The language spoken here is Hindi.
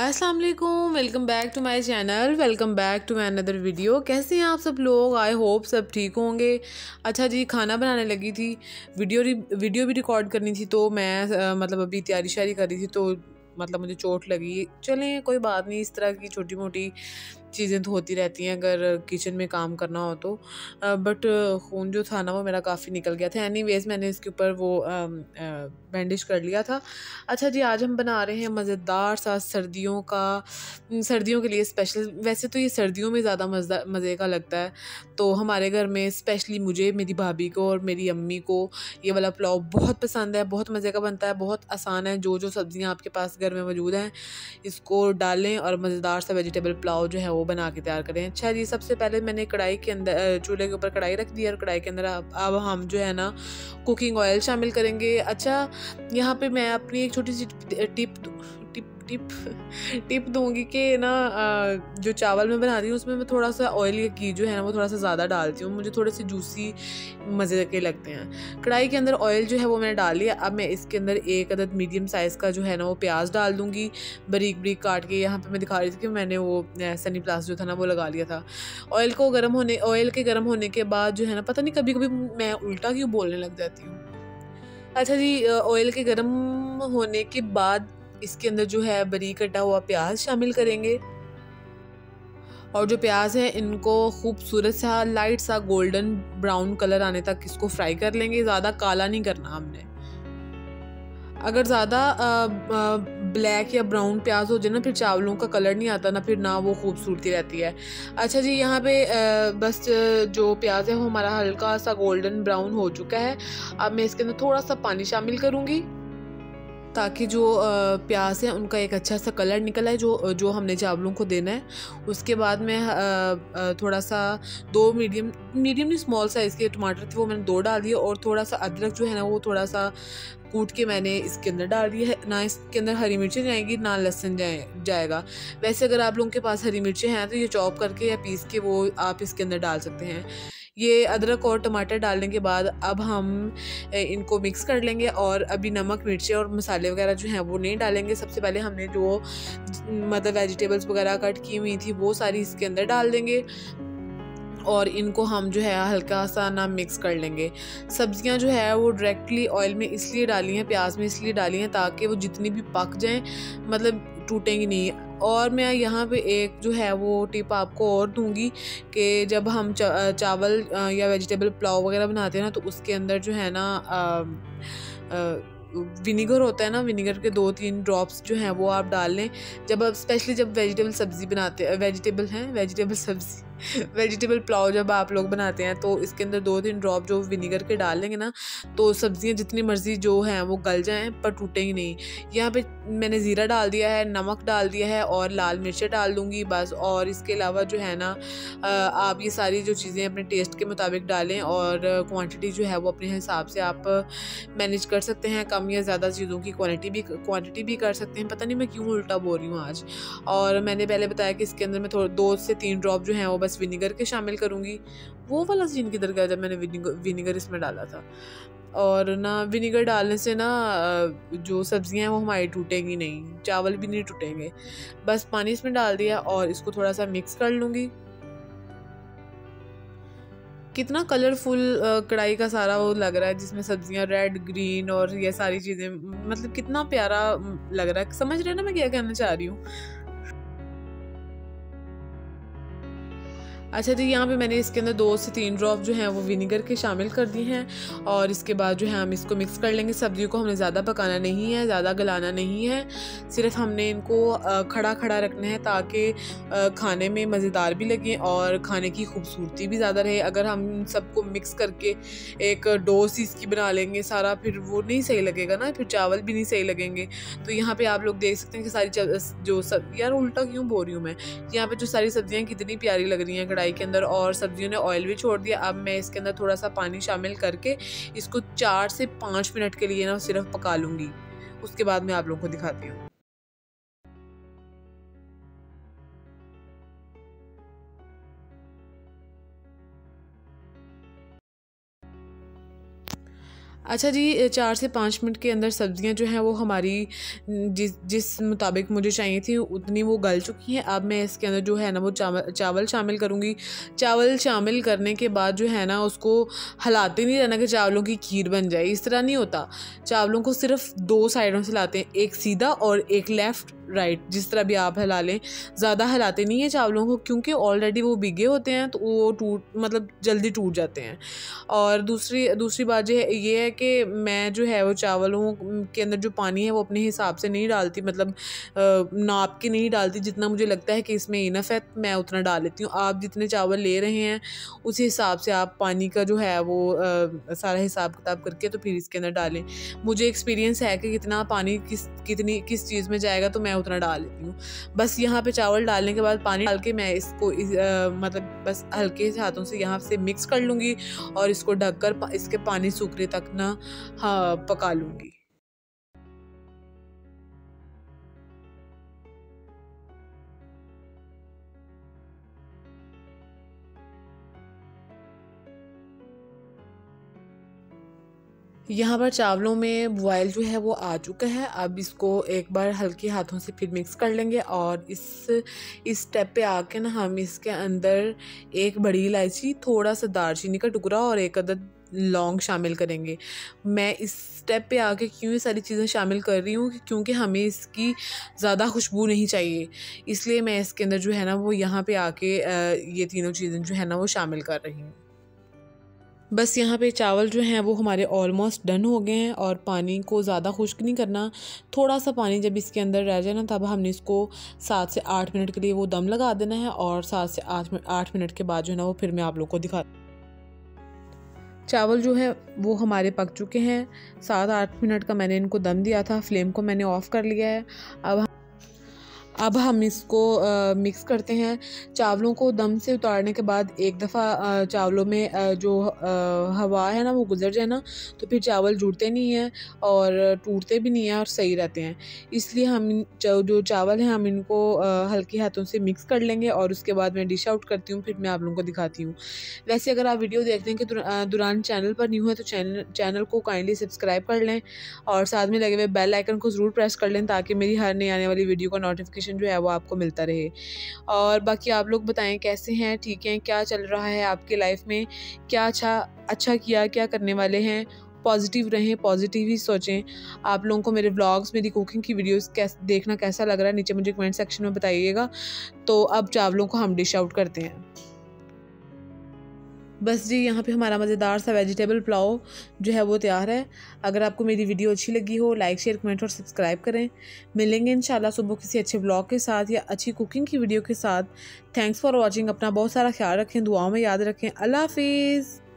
अस्सलाम वालेकुम, welcome back to my channel. Welcome back to my another video. कैसे हैं आप सब लोग? आई होप सब ठीक होंगे। अच्छा जी, खाना बनाने लगी थी, वीडियो भी रिकॉर्ड करनी थी, तो मैं मतलब अभी तैयारी शारी कर रही थी, तो मतलब मुझे चोट लगी। चलें, कोई बात नहीं, इस तरह की छोटी मोटी चीज़ें तो होती रहती हैं अगर किचन में काम करना हो तो। बट खून जो था ना वो मेरा काफ़ी निकल गया था। एनीवेज मैंने इसके ऊपर वो बैंडेज कर लिया था। अच्छा जी, आज हम बना रहे हैं मज़ेदार सा सर्दियों के लिए स्पेशल। वैसे तो ये सर्दियों में ज़्यादा मज़े का लगता है, तो हमारे घर में स्पेशली मुझे, मेरी भाभी को और मेरी अम्मी को ये वाला पुलाव बहुत पसंद है। बहुत मज़े का बनता है, बहुत आसान है। जो जो सब्ज़ियाँ आपके पास घर में मौजूद हैं इसको डालें और मज़ेदार सा वेजिटेबल पुलाव जो है वो बना के तैयार करें। अच्छा जी, सबसे पहले मैंने कढ़ाई के अंदर चूल्हे के ऊपर कढ़ाई रख दी और कढ़ाई के अंदर अब हम जो है ना कुकिंग ऑयल शामिल करेंगे। अच्छा, यहाँ पे मैं अपनी एक छोटी सी टिप टिप टिप टिप दूंगी कि ना जो चावल मैं बना रही हूँ उसमें मैं थोड़ा सा ऑयल की जो है ना वो थोड़ा सा ज़्यादा डालती हूँ। मुझे थोड़े से जूसी मज़े के लगते हैं। कढ़ाई के अंदर ऑयल जो है वो मैंने डाल लिया। अब मैं इसके अंदर एक अदद मीडियम साइज़ का जो है ना वो प्याज डाल दूँगी, बारीक बारीक काट के। यहाँ पे मैं दिखा रही थी कि मैंने वो सनी प्लास जो था ना वो लगा लिया था। ऑयल के गर्म होने के बाद जो है ना, पता नहीं कभी कभी मैं उल्टा क्यों बोलने लग जाती हूँ। अच्छा जी, ऑयल के गर्म होने के बाद इसके अंदर जो है बारीक कटा हुआ प्याज शामिल करेंगे और जो प्याज है इनको खूबसूरत सा लाइट सा गोल्डन ब्राउन कलर आने तक इसको फ्राई कर लेंगे। ज़्यादा काला नहीं करना हमने। अगर ज़्यादा ब्लैक या ब्राउन प्याज हो जाए ना, फिर चावलों का कलर नहीं आता ना, फिर ना वो खूबसूरती रहती है। अच्छा जी, यहाँ पे बस जो प्याज है वो हमारा हल्का सा गोल्डन ब्राउन हो चुका है। अब मैं इसके अंदर थोड़ा सा पानी शामिल करूँगी ताकि जो प्याज है उनका एक अच्छा सा कलर निकल आए जो जो हमने चावलों को देना है। उसके बाद मैं थोड़ा सा दो मीडियम मीडियम नहीं स्मॉल साइज़ के टमाटर थे वो मैंने दो डाल दिए और थोड़ा सा अदरक जो है ना वो थोड़ा सा कूट के मैंने इसके अंदर डाल दिया है। ना इसके अंदर हरी मिर्चें जाएंगी ना लहसुन जाएगा। वैसे अगर आप लोगों के पास हरी मिर्चें हैं तो ये चॉप करके या पीस के वो आप इसके अंदर डाल सकते हैं। ये अदरक और टमाटर डालने के बाद अब हम इनको मिक्स कर लेंगे और अभी नमक मिर्चें और मसाले वगैरह जो हैं वो नहीं डालेंगे। सबसे पहले हमने जो मतलब वेजिटेबल्स वगैरह कट की हुई थी वो सारी इसके अंदर डाल देंगे और इनको हम जो है हल्का सा ना मिक्स कर लेंगे। सब्जियां जो है वो डायरेक्टली ऑयल में इसलिए डाली हैं, प्याज में इसलिए डाली हैं ताकि वो जितनी भी पक जाएं मतलब टूटेंगी नहीं। और मैं यहाँ पे एक जो है वो टिप आपको और दूंगी कि जब हम चावल या वेजिटेबल पुलाव वगैरह बनाते हैं ना तो उसके अंदर जो है ना विनीगर होता है ना, विनीगर के 2-3 ड्रॉप्स जो हैं वो आप डाल लें। जब आप स्पेशली जब वेजिटेबल सब्ज़ी बनाते हैं, वेजिटेबल सब्ज़ी वेजिटेबल पुलाव जब आप लोग बनाते हैं तो इसके अंदर 2-3 ड्रॉप जो विनीगर के डाल लेंगे ना तो सब्ज़ियाँ जितनी मर्ज़ी जो हैं वो गल जाएँ पर टूटेंगी नहीं। यहाँ पे मैंने ज़ीरा डाल दिया है, नमक डाल दिया है और लाल मिर्चें डाल दूँगी बस। और इसके अलावा जो है ना आप ये सारी जो चीज़ें अपने टेस्ट के मुताबिक डालें और क्वांटिटी जो है वो अपने हिसाब से आप मैनेज कर सकते हैं। कम या ज़्यादा चीज़ों की क्वांटिटी भी कर सकते हैं। पता नहीं मैं क्यों उल्टा बोल रही हूँ आज। और मैंने पहले बताया कि इसके अंदर मैं थोड़ा 2 से 3 ड्रॉप जो हैं वो बस विनीगर के शामिल करूँगी। वो वाला सीन किधर गया जब मैंने विनीगर इसमें डाला था। और ना विनीगर डालने से ना जो सब्जियां हैं वो हमारी टूटेंगी नहीं, चावल भी नहीं टूटेंगे। बस पानी इसमें डाल दिया और इसको थोड़ा सा मिक्स कर लूँगी। कितना कलरफुल कढ़ाई का सारा वो लग रहा है जिसमें सब्जियां रेड ग्रीन और ये सारी चीज़ें, मतलब कितना प्यारा लग रहा है। समझ रहे हैं ना मैं क्या कहना चाह रही हूँ? अच्छा जी, यहाँ पे मैंने इसके अंदर 2 से 3 ड्रॉप जो हैं वो विनेगर के शामिल कर दिए हैं और इसके बाद जो है हम इसको मिक्स कर लेंगे। सब्जियों को हमने ज़्यादा पकाना नहीं है, ज़्यादा गलाना नहीं है, सिर्फ हमने इनको खड़ा खड़ा रखना है ताकि खाने में मज़ेदार भी लगे और खाने की खूबसूरती भी ज़्यादा रहे। अगर हम सबको मिक्स करके एक डो सी इसकी बना लेंगे सारा, फिर वो नहीं सही लगेगा ना, फिर चावल भी नहीं सही लगेंगे। तो यहाँ पर आप लोग देख सकते हैं कि सारी जो सब, यार उल्टा क्यों बोल रही हूँ मैं, यहाँ पे जो सारी सब्जियां कितनी प्यारी लग रही हैं कढ़ाई के अंदर और सब्जियों ने ऑयल भी छोड़ दिया। अब मैं इसके अंदर थोड़ा सा पानी शामिल करके इसको 4 से 5 मिनट के लिए ना सिर्फ पका लूँगी। उसके बाद मैं आप लोगों को दिखाती हूँ। अच्छा जी, 4 से 5 मिनट के अंदर सब्ज़ियां जो हैं वो हमारी जिस मुताबिक मुझे चाहिए थी उतनी वो गल चुकी हैं। अब मैं इसके अंदर जो है ना वो चावल शामिल करूँगी। चावल शामिल करने के बाद जो है ना उसको हिलाते नहीं रहना कि चावलों की खीर बन जाए, इस तरह नहीं होता। चावलों को सिर्फ 2 साइडों से हिलाते हैं, एक सीधा और एक लेफ़्ट राइट, जिस तरह भी आप हिला लें। ज़्यादा हिलाते नहीं हैं चावलों को, क्योंकि ऑलरेडी वो भीगे होते हैं तो वो जल्दी टूट जाते हैं। और दूसरी बात ये है कि मैं जो है वो चावलों के अंदर जो पानी है वो अपने हिसाब से नहीं डालती, मतलब नाप के नहीं डालती। जितना मुझे लगता है कि इसमें इनफ है मैं उतना डाल लेती हूँ। आप जितने चावल ले रहे हैं उसी हिसाब से आप पानी का जो है वो सारा हिसाब किताब करके तो फिर इसके अंदर डालें। मुझे एक्सपीरियंस है कि कितना पानी किस चीज़ में जाएगा तो मैं उतना डाल लेती हूँ। बस यहाँ पे चावल डालने के बाद पानी डाल के मैं इसको मतलब बस हल्के से हाथों से यहाँ से मिक्स कर लूँगी और इसको ढककर इसके पानी सूखने तक ना पका लूँगी। यहाँ पर चावलों में बॉयल जो है वो आ चुका है। अब इसको एक बार हल्के हाथों से फिर मिक्स कर लेंगे और इस स्टेप पे आके ना हम इसके अंदर एक बड़ी इलायची, थोड़ा सा दालचीनी का टुकड़ा और एक अदद लौंग शामिल करेंगे। मैं इस स्टेप पे आके क्यों ये सारी चीज़ें शामिल कर रही हूँ, क्योंकि हमें इसकी ज़्यादा खुशबू नहीं चाहिए, इसलिए मैं इसके अंदर जो है ना वो यहाँ पे आके ये तीनों चीज़ें जो है ना वो शामिल कर रही हूँ। बस यहाँ पे चावल जो हैं वो हमारे ऑलमोस्ट डन हो गए हैं और पानी को ज़्यादा खुश्क नहीं करना। थोड़ा सा पानी जब इसके अंदर रह जाए ना तब हमने इसको 7 से 8 मिनट के लिए वो दम लगा देना है और 7 से 8 मिनट के बाद जो है ना वो फिर मैं आप लोग को दिखा। चावल जो है वो हमारे पक चुके हैं। 7-8 मिनट का मैंने इनको दम दिया था। फ्लेम को मैंने ऑफ़ कर लिया है। अब हम इसको मिक्स करते हैं। चावलों को दम से उतारने के बाद एक दफ़ा चावलों में जो हवा है ना वो गुजर जाए ना तो फिर चावल जुड़ते नहीं हैं और टूटते भी नहीं हैं और सही रहते हैं। इसलिए हम जो चावल हैं हम इनको हल्के हाथों से मिक्स कर लेंगे और उसके बाद मैं डिश आउट करती हूँ, फिर मैं आप लोगों को दिखाती हूँ। वैसे अगर आप वीडियो देखते हैं कि दौरान चैनल पर न्यू है तो चैनल को काइंडली सब्सक्राइब कर लें और साथ में लगे हुए बेल आइकन को ज़रूर प्रेस कर लें ताकि मेरी हर नई आने वाली वीडियो का नोटिफिकेशन जो है वो आपको मिलता रहे। और बाकी आप लोग बताएं कैसे हैं, ठीक हैं, क्या चल रहा है आपकी लाइफ में, क्या अच्छा किया, क्या करने वाले हैं। पॉजिटिव रहें, पॉजिटिव ही सोचें। आप लोगों को मेरे व्लॉग्स, मेरी कुकिंग की वीडियोस देखना कैसा लग रहा है नीचे मुझे कमेंट सेक्शन में बताइएगा। तो अब चावलों को हम डिश आउट करते हैं। बस जी, यहाँ पे हमारा मज़ेदार सा वेजिटेबल पुलाव जो है वो तैयार है। अगर आपको मेरी वीडियो अच्छी लगी हो लाइक, शेयर, कमेंट और सब्सक्राइब करें। मिलेंगे इंशाल्लाह सुबह किसी अच्छे व्लॉग के साथ या अच्छी कुकिंग की वीडियो के साथ। Thanks for watching. अपना बहुत सारा ख्याल रखें, दुआओं में याद रखें। अल्लाह हाफिज़।